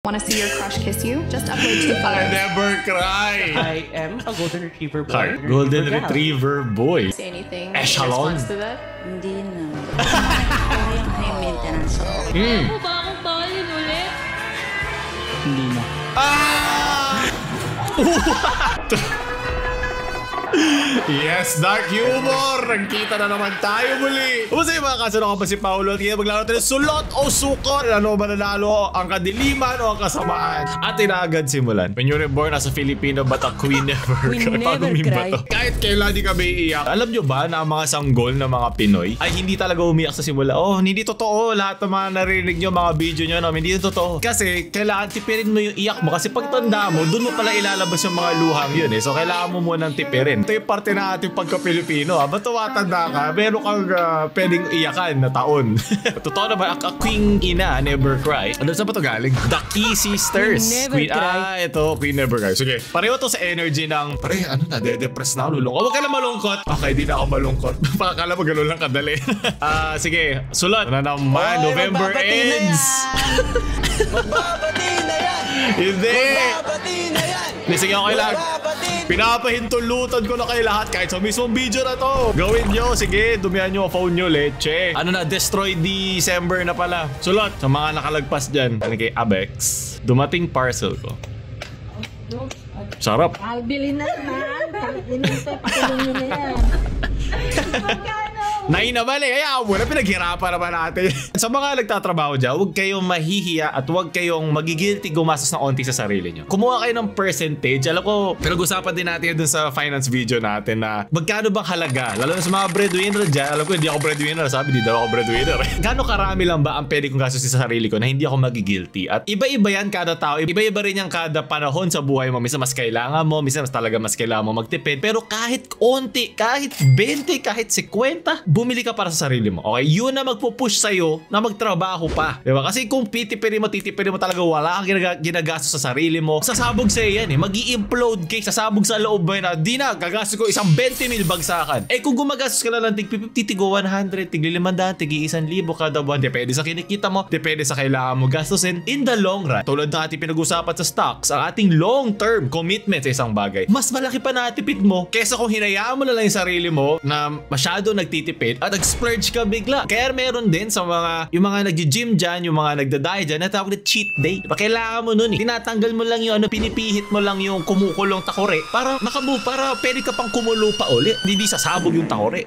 Want to see your crush kiss you? Just upload 2 I photos. never cry. I am a golden retriever boy. Golden Retriever boy. Say anything in Echelon. response to that? Hindi na. Yung high maintenance ko. Ano ba akong bawalin ulit? Hindi na. Yes, dark humor! Nagkita na naman tayo muli! Kumusta yung mga kasunod ko pa si Paolo at kaya maglaro tayo sulot o sukot? Ano ba nanalo? Ang kadiliman o ang kasamaan? At agad simulan. When you're reborn as a Filipino but a queen never cry. Kahit kailan di kami iiyak. Alam nyo ba na ang mga sanggol ng mga Pinoy ay hindi talaga umiyak sa simula? Oh, hindi totoo. Lahat ng mga narinig nyo, mga video nyo, no? Hindi totoo. Kasi kailangan tipirin mo yung iyak mo. Kasi pag tanda mo, dun mo pala ilalabas yung mga luhang yun eh. So kailangan mo munang tipirin. Ito yung parte na ating pagka-Pilipino. Ba't tumatanda ka? Meron kang pwedeng iyakan na taon. Totoo naman, a queen ina never cry. Ano saan ba ito galing? The Key Sisters. Queen, ito, Queen Never Cry. Sige, pareho to sa energy ng, pare, ano na, de-depress na ako, lulungkot. Huwag ka lang malungkot. Okay, di na ako malungkot. Pakakala mo ganun lang kadali. Sige, sulat. Ano naman, November ends. Magbabati na yan! Hindi. Magbabati na yan! Sige, okay lang. Pinapahintulutan ko na kayo lahat kahit sa mismong video na to. Gawin nyo, sige, dumihan nyo ang phone nyo, leche. Ano na, destroy December na pala. Sulat, sa mga nakalagpas dyan. Ano kay Abex, dumating parcel ko. Sarap. Albili na naman. Inuntay, patulong nyo na yan. Nai naman eh, kaya muna pinaghirapan naman natin. Sa mga nagtatrabaho dyan, huwag kayong mahihiya at huwag kayong magigilty gumastos na onti sa sarili nyo. Kumuha kayo ng percentage. Alam ko, pinag-usapan din natin dun sa finance video natin na magkano bang halaga. Lalo na sa mga breadwinner dyan. Alam ko, hindi ako breadwinner. Sabi, hindi daw ako breadwinner. Gano'ng karami lang ba ang pwede kong gastusin sa sarili ko na hindi ako magigilty? At iba-iba yan kada tao. Iba-iba rin yung kada panahon sa buhay mo. Minsan mas kailangan mo, minsan mas talaga mas kailangan mo magtipid. Pero kahit onti, kahit 20, kahit 50, bumili ka para sa sarili mo. Okay? Yun na magpupush sa'yo na magtrabaho pa. Diba? Kasi kung titipirin mo talaga wala kang ginagastos sa sarili mo, sasabog sa'yo yan eh. Mag-i-implode cake, sasabog sa loob mo na, di na, gagastos ko isang 20,000 bagsakan. Eh kung gumagastos ka na lang, tig 50, tigo 100, tig 500, tig 1,000 kada buwan, depende sa kinikita mo, depende sa kailangan mo gastusin. In the long run, tulad ng ating pinag-usapan sa stocks, ang ating long-term commitment sa isang bagay, mas malaki pa natipid mo kesa kung hinayaan mo na lang yung sarili mo na masyado nagtitipid at splurge ka bigla. Kaya meron din sa yung mga nag-gym dyan, yung mga nagda-diet dyan, natawag na cheat day. Diba? Kailangan mo nun eh. Tinatanggal mo lang yung pinipihit mo lang yung kumukulong takore para para pwede ka pang kumulo pa ulit. Hindi sasabog yung takore.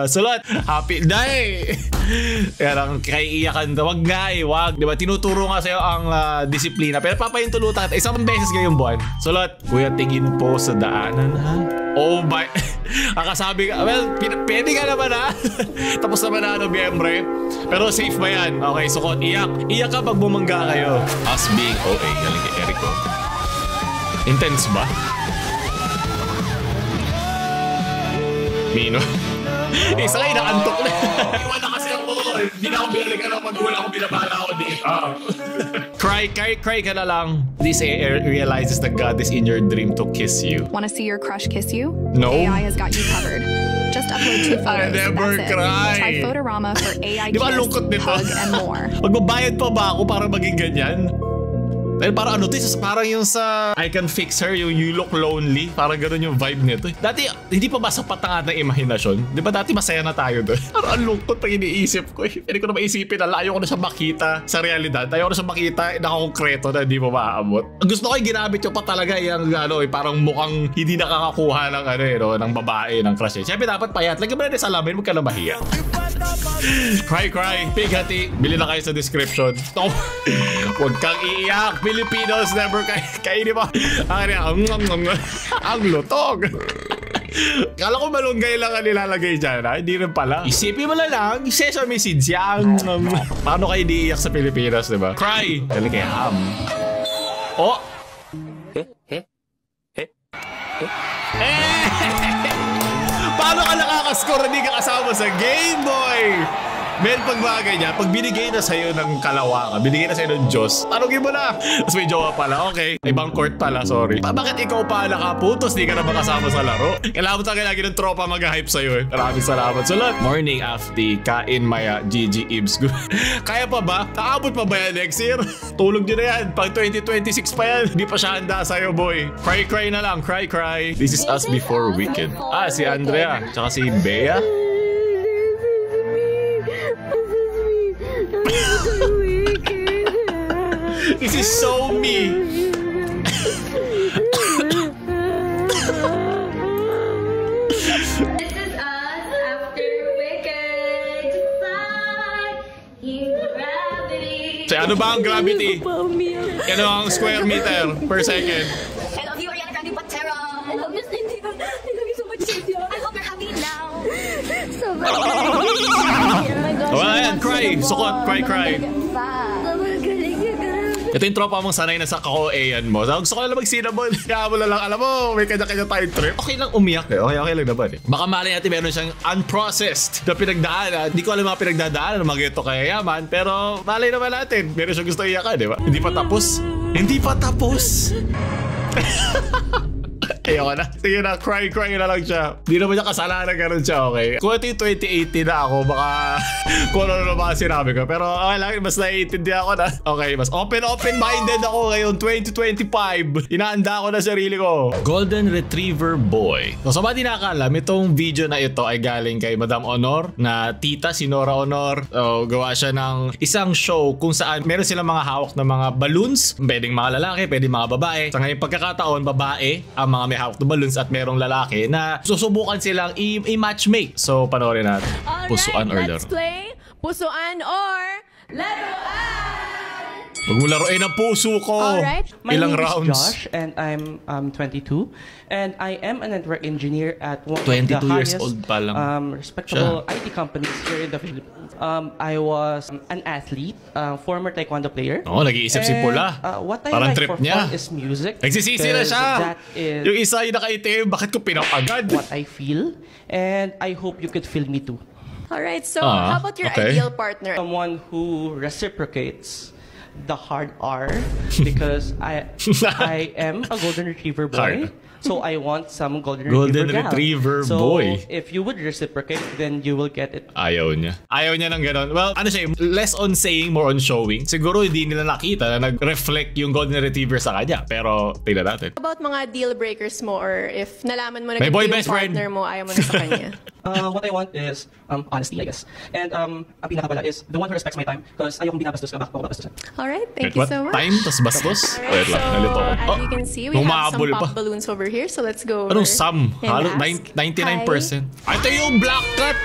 Sulat, happy day! Kaya lang, kaiiyakan ka. Wag nga eh, wag. Diba? Tinuturo nga sa'yo ang disiplina. Pero papahintulutan ka. Isang beses ngayong buwan. Sulat, kuya, tingin po sa daanan ha? Oh my... Akasabi ka, well, pwede ka naman ha? Tapos naman na Nobyembre. Pero safe ba yan? Okay, sukot, iyak. Iyak ka pag bumangga kayo. Us being OA, galing kay Erico. Intense ba? Mino. Isa kayo nakantok na. Iwan na kasi ako. Hindi na ako binalikan ako magulang ako, binabala ako dito. Cry ka na lang. This realizes that God is in your dream to kiss you. Want to see your crush kiss you? No. AI has got you covered. Just upload 2 photos. never That's cry. it. Try Photorama for AI Di ba kiss, lungkot nito? hug, and more. Magbabayad pa ba ako para maging ganyan? Dahil parang ano to, parang yung sa I Can Fix Her, yung You Look Lonely. Parang gano'n yung vibe nito. Dati, hindi pa ba sapat ang ating imahinasyon? Di ba dati masaya na tayo doon? Parang ang lungkot na iniisip ko. Hindi ko na maisipin na layo ko na siya makita sa realidad. Ayaw ko na siya makita nakakongkreto na hindi mo maaabot. Gusto ko yung ginamit ko pa talaga yung parang mukhang hindi nakakakuha ng ng babae, ng crush. Siyempre dapat payat. Lagyan mo na rin sa lamin, huwag ka na mahiya. Cry. Big hati. Bili na kayo sa description. Huwag kang iiyak. Filipinos never kainin mo. Ang lutog. Kala ko malunggay lang ang nilalagay dyan ha? Hindi rin pala. Isipin mo na lang, sesame seeds yan. Paano kayo di iiyak sa Pilipinas, diba? Cry. Dali kay Ham. Oh! Paano ka nakakascore hindi ka kasama sa Game Boy? Men, pag bagay niya, pag binigay na sa'yo ng kalawakan, binigay na sa'yo ng Diyos, tanongin mo na. Tapos may jowa pala, okay. Ibang court pala, sorry. Bakit ikaw pa nakaputos? Di ka na makasama sa laro? Kailangan mo talaga lagi ng tropa mag-hype sa'yo eh. Maraming salamat. So lot, morning after, kain maya, GG Ibs. Kaya pa ba? Kaabot pa ba yan next year? Tulog nyo na yan. Pag 2026 pa yan, di pa siya handa sa'yo, boy. Cry na lang, cry. This is us before weekend. Si Andrea, tsaka si Bea. This is so me. This is us after wicked fight in gravity. So, ano ba ang gravity? Ano ang square meter per second? I love you, Ariana Grande Patera. I love you, Cindy. I love you so much, Cynthia. I hope you're happy now. So bad. Oh my gosh. Wala yan, cry. Sukot, cry. Galing. Ito yung tropa mong sanay na sa kako-ayan mo. Gusto ko na lang mag-cinnamon. Kaya mo na lang, alam mo, may kanya-kanya tayong trip. Okay lang umiyak eh. Okay lang naman eh. Baka malay natin meron siyang unprocessed na pinagdaanan. Hindi ko alam mga pinagdadaanan ng mga ito kayayaman. Pero malay naman natin. Meron siyang gusto iyakan, di ba? Hindi pa tapos. Ayoko na. Sige na, cry na lang siya. Hindi naman niya kasalanan ganun siya, okay? Kung ito yung 2018 na ako, baka kung ano na ba sinabi ko. Pero okay lang, mas naiintindihan ko na. Okay, mas open-minded ako ngayon, 2025. Inaanda ko na sarili ko. Golden Retriever Boy. So, sa mga di nakakalam, itong video na ito ay galing kay Madam Honor na tita, si Nora Honor. So, gawa siya ng isang show kung saan meron silang mga hawak na mga balloons. Pwedeng mga lalaki, pwedeng mga babae. Sa ngayong pagkakataon, babae ang mga may hawak na balloons at merong lalaki na susubukan silang i-matchmake. So, panoorin natin. Pusuan or laro. Let's play Pusuan or Laruan! Huwag mo laruin ang puso ko. Alright. My Ilang name rounds? is Josh and I'm 22 and I am a network engineer at one of 22 the years highest old pa lang respectable IT companies here in the Philippines. I was an athlete, former taekwondo player. Nag-iisip si Pula. What I Parang like trip for niya. fun is music. Nagsisisi na siya. That is Yung isa yung nakaitim, bakit ko pinapagad? what I feel and I hope you could feel me too. Alright, so how about your okay. ideal partner? Someone who reciprocates the hard R because I am a golden retriever boy. Hard. So I want some golden Retriever gal. boy. So if you would reciprocate, then you will get it. Ayaw niya ng ganon. Well, ano siya, less on saying, more on showing. Siguro hindi nila nakita na nag-reflect yung golden retriever sa kanya. Pero tingnan natin. About mga deal breakers mo or if nalaman mo na My boy yung best friend. partner mo, ayaw mo na sa kanya. What I want is honesty, I guess. And ang pinakabala is the one who respects my time because ayokong binabastos ka, bakit ako babastusan. Alright, thank Wait, you so much. Time, tas bastos? Wait lang, nalito ako. As you can see, we have some humabol pop pa. balloons over here. So let's go over Anong Sam? and Halo, ask. 99%. Ito yung black cat.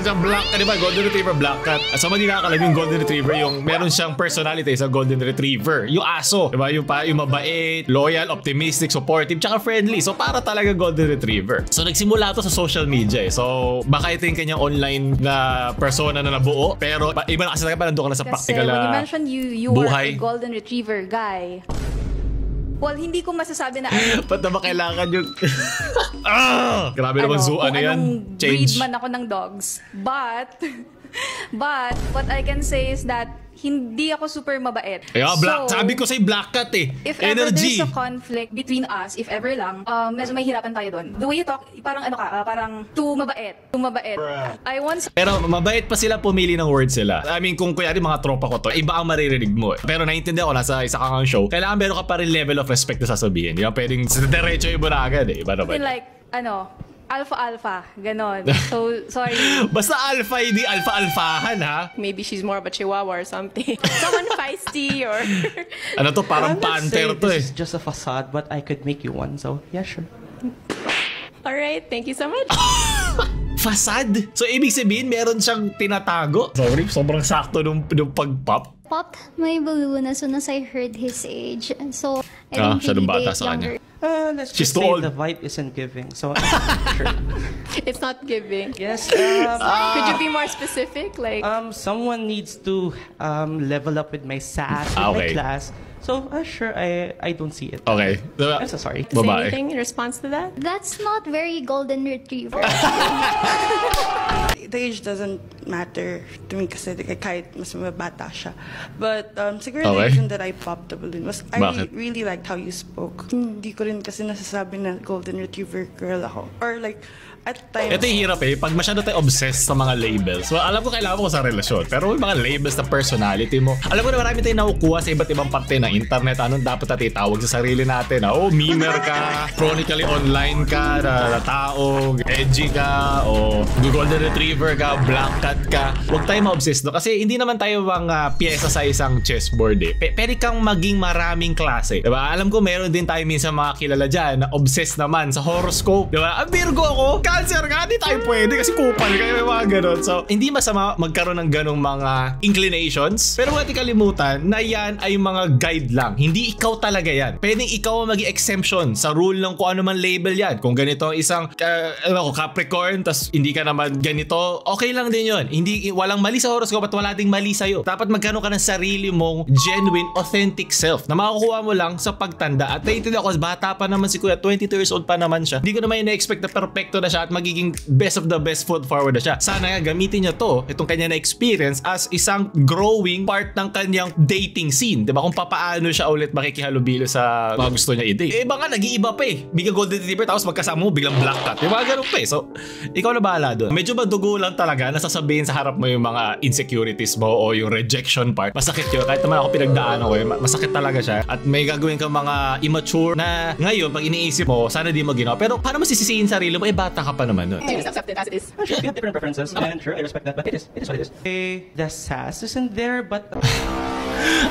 Sa black cat, di ba? Golden Retriever, black cat. At sa mga di nakakalam yung Golden Retriever, yung meron siyang personality sa Golden Retriever. Yung aso, di ba? Yung mabait, loyal, optimistic, supportive, tsaka friendly. So para talaga Golden Retriever. So nagsimula to sa social media eh. So baka ito yung kanyang online na persona na nabuo. Pero iba na kasi talaga, parang doon ka na sa Kasi practical when you na mentioned you were buhay. a golden retriever guy, well, hindi ko masasabi na Ba't na ba kailangan yung... Grabe naman zoo, ano yan? anong breed man ako ng dogs. But what I can say is that hindi ako super mabait. Kaya black, sabi ko sa'yo black cat eh. If ever Energy. there's a conflict between us, if ever lang, medyo mahirapan tayo doon. The way you talk, parang parang too mabait. I want Pero mabait pa sila pumili ng words sila. I mean, kung kuya mga tropa ko to, iba ang maririnig mo. Pero naiintindihan ko, nasa isa kang show, kailangan meron ka pa rin level of respect na sasabihin. Hindi ka pwedeng sa diretso yung agad eh. Iba naman. like, alpha, ganon. So, sorry. Basta alpha, hindi alpha-alphahan ha. Maybe she's more of a chihuahua or something. Someone feisty or... Ano to, parang I'm not panther saying to eh. this is just a facade, but I could make you one. So yeah, sure. Alright, thank you so much. Facade? So ibig sabihin, meron siyang tinatago? Sorry, sobrang sakto nung pag-pop. Popped my balloon as soon as I heard his age. So, I don't siya nung really bata date sa kanya. younger. Let's She's just too say old. the vibe isn't giving. So sure. It's not giving. Yes. Could you be more specific? Like, Someone needs to level up with my sass, with Okay. my class. So, sure, I don't see it. Okay. I'm so sorry. Say Babae. anything in response to that? That's not very golden retriever. The age doesn't matter to me kasi kahit mas mabata siya. But siguro the Okay. reason that I popped the balloon was I Bakit? really liked how you spoke. Hindi ko rin kasi nasasabi na golden retriever girl ako. Or like, at times... Ito yung hirap pag masyado tayo obsessed sa mga labels. Well, alam ko kailangan ko sa relasyon, pero yung mga labels na personality mo, alam ko na marami tayong nakukuha sa iba't ibang parte ng internet. Anong dapat natin itawag sa sarili natin? Memer ka, chronically online ka, na tao, edgy ka, o golden retriever ka, black cat ka. Huwag tayo ma-obsessed no? Kasi hindi naman tayo mga pyesa sa isang chessboard Pwede kang maging maraming klase. Diba? Alam ko meron din tayo minsan mga kilala dyan na obsessed naman sa horoscope. Diba? Virgo ako, Cancer ka, di tayo pwede kasi kupal kayo, may mga ganon. So, hindi masama magkaroon ng ganong mga inclinations. Pero huwag natin kalimutan na yan ay mga guide lang. Hindi ikaw talaga yan. Pwedeng ikaw ang maging exemption sa rule ng kung ano man label yan. Kung ganito ang isang Capricorn, tas hindi ka naman ganito, okay lang din yun. Walang mali sa horoscope at wala ding mali sa'yo. Dapat magkaroon ka ng sarili mong genuine, authentic self na makukuha mo lang sa pagtanda. At naiintindihan ko, bata pa naman si Kuya, 22 years old pa naman siya. Hindi ko naman ina-expect na perfecto na siya at magiging best of the best foot forward na siya. Sana nga gamitin niya itong kanya na experience as isang growing part ng kanyang dating scene. Diba? Kung papaano siya ulit makikihalubilo sa mga gusto niya i-date. Iba nga, nag-iiba pa Biglang golden retriever tapos magkasama mo, biglang black cat. Diba? Ganun pa So, ikaw na bahala doon. Medyo madugo lang talaga na sasabihin sa harap mo yung mga insecurities mo o yung rejection part. Masakit yun. Kahit naman ako pinagdaanan ko masakit talaga siya. At may gagawin kang mga immature na ngayon, pag iniisip mo, sana di mo ginawa. Pero paano mo sisisihin sarili mo? Bata ka pa naman nun. You just accept it as it is. Sure, we have different preferences, and sure, I respect that, but it is what it is. The sass isn't there, but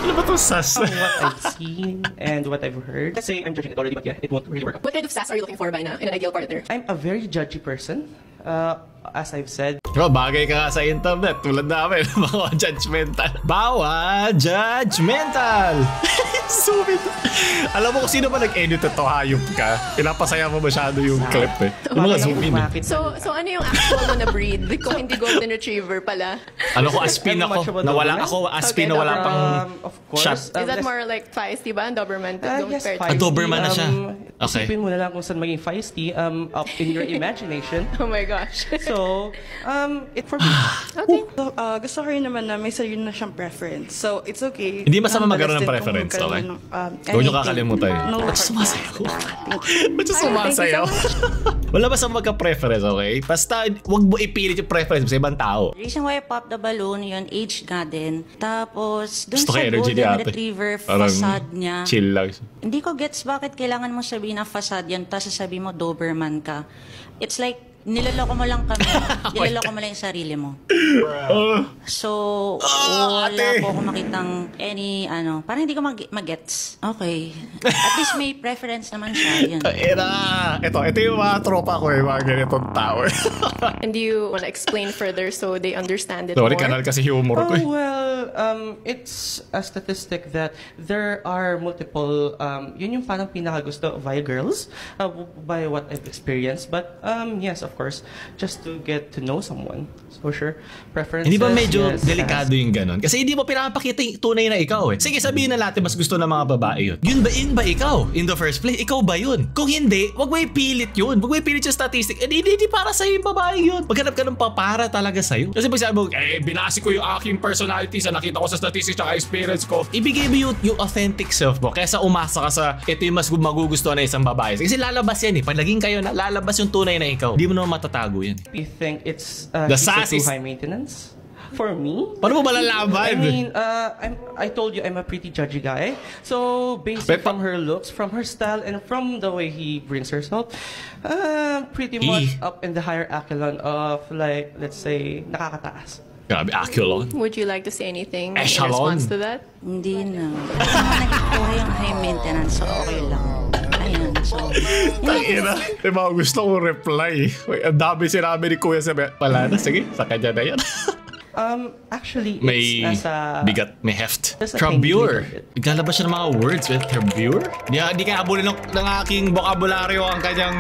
Ano ba itong sas? from what I've seen and what I've heard, let's say I'm judging it already, but yeah, it won't really work. What kind of sass are you looking for by now in an ideal partner? I'm a very judgy person, as I've said. Bagay ka nga sa internet. Tulad namin, mga judgmental. Bawa judgmental! Sumit. Alam mo kung sino ba nag-edit ito, hayop ka. Pinapasaya mo masyado yung clip Yung mga zoom in So ano yung actual mo na breed? Kung hindi golden retriever pala. Ano ko, Aspin ako. Nawalan ako, Aspin na wala pang of course, shot. Is that more like feisty ba? Doberman? Yes, compared to- Doberman na siya. Okay. Isipin mo na lang kung saan maging feisty, up in your imagination. Oh my gosh. So, it for me. Okay. So, gusto ko rin naman na may sarili na siyang preference. So, it's okay. Hindi masama magkaroon ng Nonetheless preference, din kung okay? magkaroon ng, Huwag niyo anything. kakalimutan No Ba't hard sumasayaw? feelings. Ba't siya sumasayaw? Wala ba sa magka-preference, okay? Basta, wag mo ipilit yung preference sa ibang tao. Reason why I popped the balloon, yun, age nga din. Tapos, dun Gusto ko sa energy ni golden ate. retriever Parang facade niya, chill lang. hindi ko gets bakit kailangan mo sabihin na facade yan, tapos sasabihin mo Doberman ka. It's like, niloloko mo lang kami. Niloloko mo lang yung sarili mo. So, wala ate. po ako makitang parang hindi ko magets. Okay. At least may preference naman siya. Yun. Ito yung mga tropa ko mga ganitong tao. And do you want to explain further so they understand it Sorry, more? kanal kasi humor ko Well, it's a statistic that there are multiple, yun yung parang pinakagusto via girls, by what I've experienced. But, yes, of course, just to get to know someone. So, sure, preferences. Hindi ba medyo yes, delikado yung ganun? Kasi hindi mo pinapakita yung tunay na ikaw Sige, sabihin na natin mas gusto ng mga babae yun. Yun ba ikaw? In the first place, ikaw ba yun? Kung hindi, wag mo ipilit yun. Wag mo ipilit yung statistic. Hindi para sa'yo yung babae yun. Maghanap ka ng papara talaga sa'yo. Kasi pag sabi mo, binasi ko yung aking personality sa nakita ko sa statistics at experience ko. Ibigay mo yung authentic self mo kaysa umasa ka sa ito yung mas magugustuhan na isang babae. Kasi lalabas yan Pag naging kayo na, lalabas yung tunay na ikaw. Hindi mo naman matatago yan. You think it's The sass too is- high maintenance? For me? Paano mo malalaman? I mean, I told you I'm a pretty judgy guy. So, based from her looks, from her style, and from the way he brings herself, pretty much up in the higher echelon of, like, let's say, nakakataas. Grabe, aculon. Would you like to say anything in Echelon. response to that? Hindi na. Kasi naman nagkukuha yung high maintenance, so okay lang. Ayun, so... Tangina. May mga gusto kong reply. Ang dami sinabi ni Kuya sabi, wala na, sige, sa kanya na yan. Actually, May it's nasa... bigat, may heft. Nasa Trabure. tiny bit. Naglalabas siya ng mga words with trabure? Di kaya habulin ng aking bokabularyo ang kanyang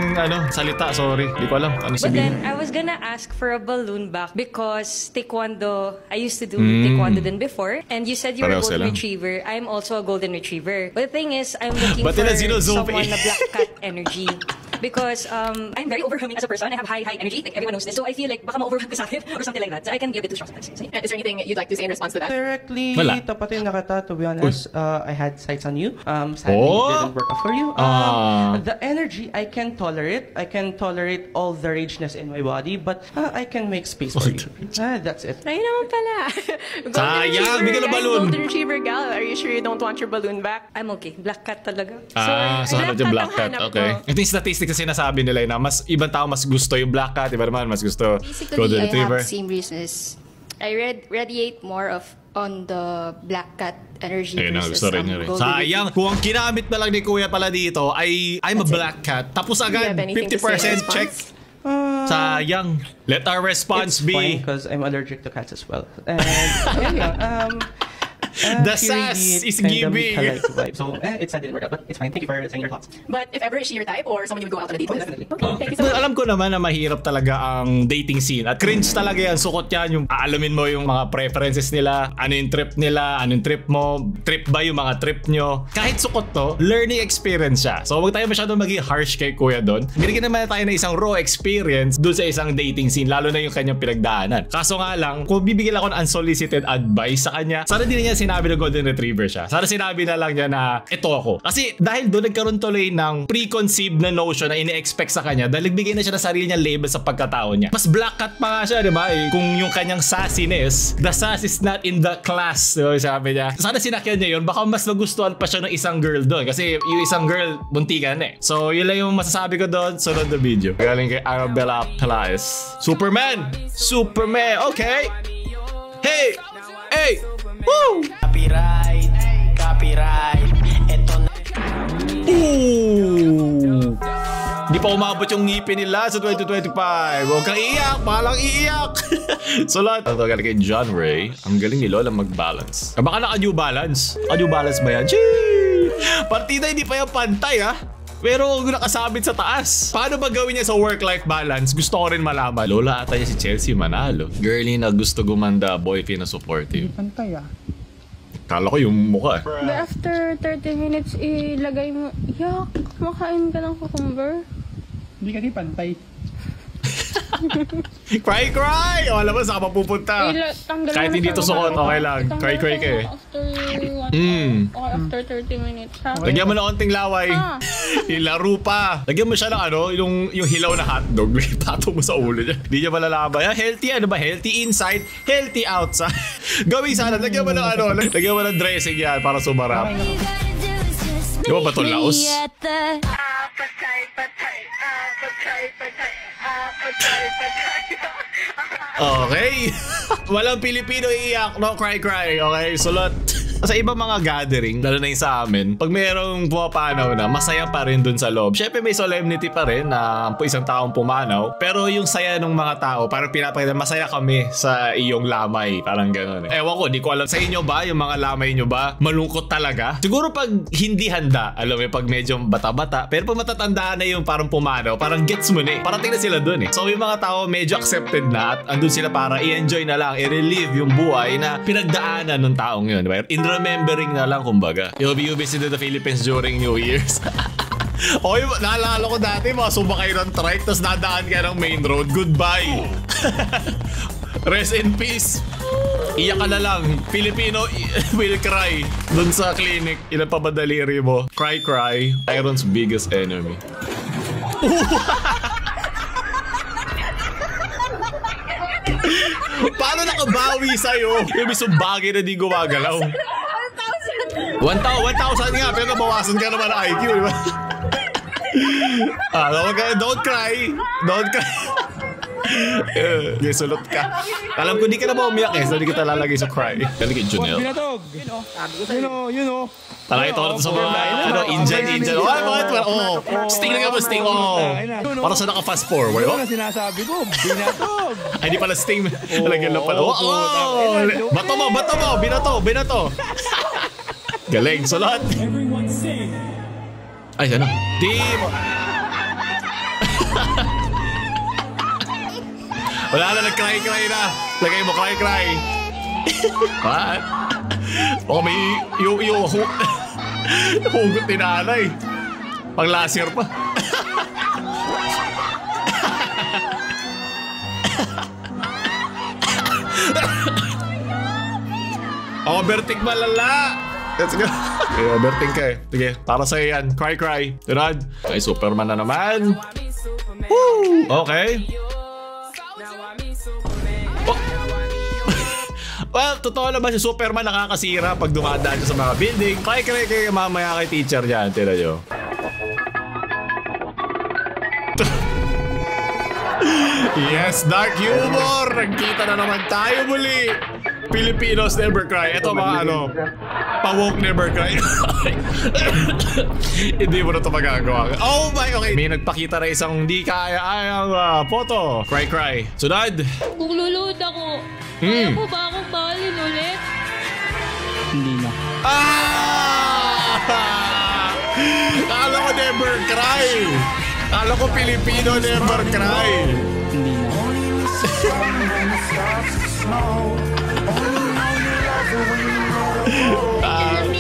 salita. Sorry. Di ko alam. Ano But sabihin? then, I was gonna ask for a balloon back because taekwondo, I used to do taekwondo din before. And you said you were a Pareho golden sila. retriever. I'm also a golden retriever. But the thing is, I'm looking Ba't for nila zino-zoom someone eh? na black cat energy. Because I'm very overwhelming as a person. I have high energy. Like everyone knows this. So I feel like baka ma-overwhelm ka sa akin or something like that. So I can be a bit too strong sometimes. Is there anything you'd like to say in response to that? Directly, Wala. tapatin na kita, to be honest. I had sights on you. Sadly, Oh! it didn't work out for you. The energy, I can tolerate. I can tolerate all the rageness in my body, but I can make space for you. That's it. Ayun naman pala. Sayang, bigyan ng balloon. Golden retriever gal. Are you sure you don't want your balloon back? I'm okay. Black cat talaga. So hanap yung black cat. ang hanap Okay. mo. Ito yung statistics na sinasabi nila na mas ibang tao mas gusto yung black cat, iba naman mas gusto Basically, golden I retriever. have same reasons. I radiate more on the black cat energy Ayun na, versus gusto rin niya rin. golden Sayang, kung ang ginamit na lang ni Kuya pala dito ay I'm a black cat. Tapos Do you agad, have anything to say in 50% check. response? Sayang. Let our response It's fine be because I'm allergic to cats as well. And the she sass radiates is kind of giving. Mika-like vibe. So it didn't work out, but it's fine. Thank you for saying your thoughts. But if ever is she your type or someone you would go out on a date with? Definitely. Okay, thank you so Well, much. alam ko naman na mahirap talaga ang dating scene. At cringe talaga yan. Sukot yan. Yung aalamin mo yung mga preferences nila. Ano yung trip nila. Ano yung trip mo. Trip ba yung mga trip nyo. Kahit sukot to, learning experience siya. So huwag tayo masyadong maging harsh kay Kuya doon. Binigyan naman tayo ng isang raw experience doon sa isang dating scene. Lalo na yung kanyang pinagdaanan. Kaso nga lang, kung bibigyan ako ng unsolicited advice sa kanya, sana din niya sinabi na golden retriever siya. Sana sinabi na lang niya na ito ako. Kasi dahil doon nagkaroon tuloy ng preconceived na notion na ini-expect sa kanya dahil nagbigay na siya ng sarili niyang label sa pagkatao niya. Mas black cat pa nga siya, di ba? Kung yung kanyang sassiness, the sass is not in the class. Diba, sabi niya. Sana sinakyan niya yun. Baka mas magustuhan pa siya ng isang girl doon. Kasi yung isang girl, buntikan eh. So, yun lang yung masasabi ko doon. Sunod na video. Galing kay Arabella Palaez. Superman! Superman! Okay! Hey! Hey! Woo! Copyright. Ito na. Ooh! Di pa umabot yung ngipin nila sa 2025. Huwag kang iiyak, palang iiyak. So lahat. Ito galing kay John Ray. Ang galing ni Lola mag-balance. Baka naka-new balance. Naka-new balance ba yan? Chee! Partida hindi pa yung pantay ha. Pero nakasabit sa taas. Paano ba gawin niya sa work-life balance? Gusto ko rin malaman. Lola ata niya si Chelsea Manalo. Girlie na gusto gumanda, boyfriend na supportive. Pantay ah. Kala ko yung mukha eh. But after 30 minutes, ilagay mo, yak, makain ka ng cucumber. Hindi kasi pantay. Cry, cry! O, alam mo, saan ka mapupunta? Kahit hindi to suot, okay lang. Cry, cry ka eh. After 30 minutes, ha? Lagyan mo na konting laway. Ilaro pa. Lagyan mo siya ng yung hilaw na hotdog. Pato mo sa ulo niya. Hindi niya malalaban. Healthy, ano ba? Healthy inside, healthy outside. Gawin sana. Lagyan mo ng lagyan mo ng dressing yan para sumarap. Di ba ba ito laos? Okay. Walang Pilipino iiyak. No cry cry. Okay, sulot. Sa ibang mga gathering, lalo na yung sa amin, pag mayroong pumapanaw na, masaya pa rin dun sa loob. Syempre may solemnity pa rin na isang taong pumanaw. Pero yung saya ng mga tao, parang pinapakita, masaya kami sa iyong lamay. Parang gano'n eh. Ewan ko, di ko alam sa inyo ba, yung mga lamay nyo ba, malungkot talaga? Siguro pag hindi handa, alam mo, pag medyo bata-bata, pero pag matatanda na yung parang pumanaw, parang gets mo na eh. Parating na sila dun eh. So yung mga tao medyo accepted na at andun sila para i-enjoy na lang, i-relive yung buhay na pinagdaanan ng taong yun. Diba? In remembering na lang, kumbaga. You visited the Philippines during New Year's. Okay, naalala ko dati, mga sumakay ng trike, tapos nadaan ka ng main road. Goodbye. Rest in peace. Iyak ka na lang. Filipino will cry. Dun sa clinic, ilan pa ba daliri mo? Cry, cry. Iron's biggest enemy. Paano nakabawi sa'yo? Yung isang bagay na di gumagalaw. 1,000 nga, pero nabawasan ka naman ng IQ, di ba? Don't cry. Don't cry. Sulot ka. Alam ko di ka na ba umiyak eh, so di kita lalagay sa cry. Galing kay Junel. Binatog. You know. Talay ito sa mga, Indian. Sting na ka ba, Sting? Para sa naka-fast forward. Ano na sinasabi ko? Binatog. Ay, di pala Sting. Talagyan lang pala. Bato mo, binato. Galing, sulat. Ay, ano? Team. Wala na, nag-cry na. Lagay mo, cry. What? Baka may hugot ni nanay. Pang laser pa. Overthink malala. Let's go. Okay, overthink ka eh. Sige, para sa'yo yan. Cry. Tunad. Ay, Superman na naman. Woo! Okay. Well, totoo naman si Superman nakakasira pag dumadaan siya sa mga building. Cry kayo mamaya kay teacher dyan. Tila nyo. Yes, dark humor. Nagkita na naman tayo muli. Filipinos never cry. Ito mga pa-woke never cry. Hindi mo na ito magagawa. Oh my, okay. May nagpakita na isang di kaya-ayang photo. Cry. Sunod. Kung luluhod ako, kaya po ba akong bahalin ulit? Hindi na. Kala ko never cry. Kala ko Pilipino never cry. Hindi na.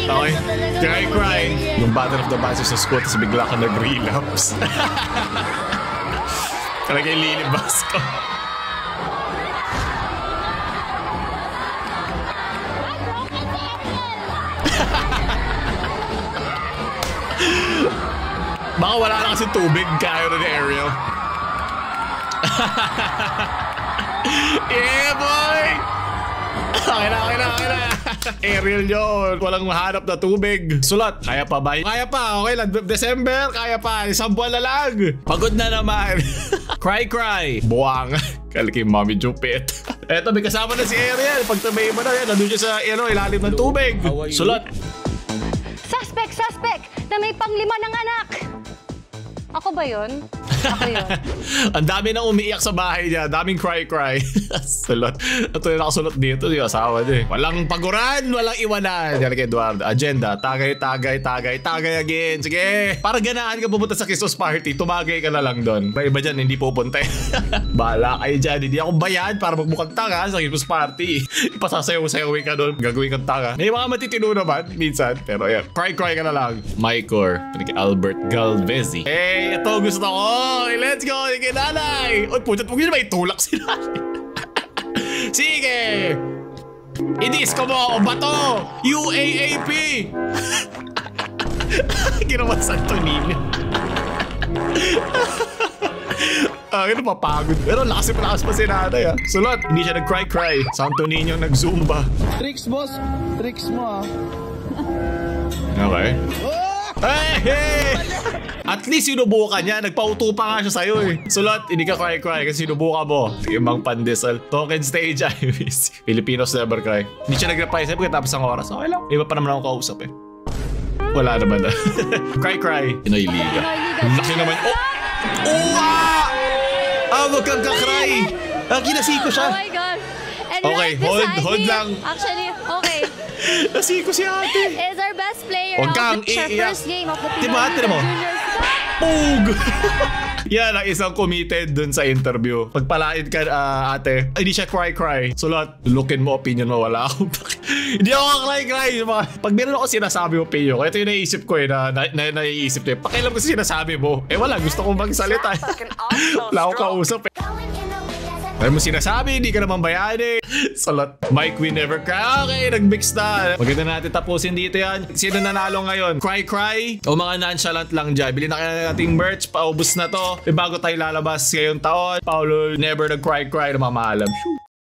Okay. Cry. Yung Battle of the Bastards sa school, tapos bigla ka nag-relapse. Talaga yung lilibas ko. Baka wala na kasi tubig, kaya na ni Ariel. Yeah, boy! Okay na. Ariel yun. Walang mahanap na tubig. Sulat. Kaya pa ba? Kaya pa. Okay lang. December. Kaya pa. Isang buwan na lang. Pagod na naman. Cry. Buwang. Kalaki Mami Jupit. Eto, may kasama na si Ariel. Pag tabay mo na yan, nandun siya sa ilalim ng tubig. Sulat. Suspect na may panglima ng anak. Ako ba yun? Ako yun. Ang dami nang umiiyak sa bahay niya. Daming cry. Sulat. Ito yung nakasulot dito. Yung asawa niya. Walang paguran, walang iwanan. Yan kay Eduardo. Agenda. Tagay again. Sige. Para ganahan ka pumunta sa Christmas party, tumagay ka na lang doon. May iba dyan, hindi pupunta. Bahala kayo dyan. Hindi ako bayad para magmukhang tanga sa Christmas party. Ipasasayaw-sayawin ka doon. Gagawin kang tanga. May mga matitino naman, minsan. Pero ayan. Cry ka na lang. Mycor. Albert Galvezi. Hey, ito gusto ko. Okay, let's go. Sige, nanay. O, putat mo yun. May tulak si nanay. Sige. I-disco mo. O, bato. UAAP. Ginawa Santo Niño. Napapagod. Pero lakas pa si nanay. Sulat. Hindi siya nag-cry. Santo Niño nag-zumba. Tricks, boss. Tricks mo, Okay. Hey! At least sinubukan niya. Nagpauto pa nga siya sa'yo eh. Sulat, hindi ka cry kasi sinubukan mo. Sige, mang pandesal. Token stage, I miss. Filipinos never cry. Hindi siya nag-reply sa'yo pagkatapos ng oras. Okay lang. Iba pa naman ako kausap eh. Wala naman na. Cry. Pinoy Liga. Laki naman. Wag kang ka-cry. Kinasiko siya. Oh my God. And okay, hold lang. Actually, okay. Nasiko si ate. Is our best player of the first game of the Pinoy Juniors Cup. Pug! Yan ang isang committed dun sa interview. Pagpalain ka, ate, hindi siya cry. So lahat, lookin mo, opinion mo, wala ako. Hindi ako cry. Pag meron ako sinasabi mo, opinion, ito yung naisip ko eh, naiisip ko eh. Pakialam ko sinasabi mo. Wala, gusto kong magsalita. Wala akong kausap eh. Alam mo sinasabi, hindi ka naman bayani. Salat. Mike, we never cry. Okay, nag-mix na. Maganda natin tapusin dito yan. Sino nanalo ngayon? Cry? O mga nonchalant lang dyan? Bilhin na kaya nating merch. Paubos na to. Bago tayo lalabas ngayong taon. Paulo never nag-cry na mamaalam.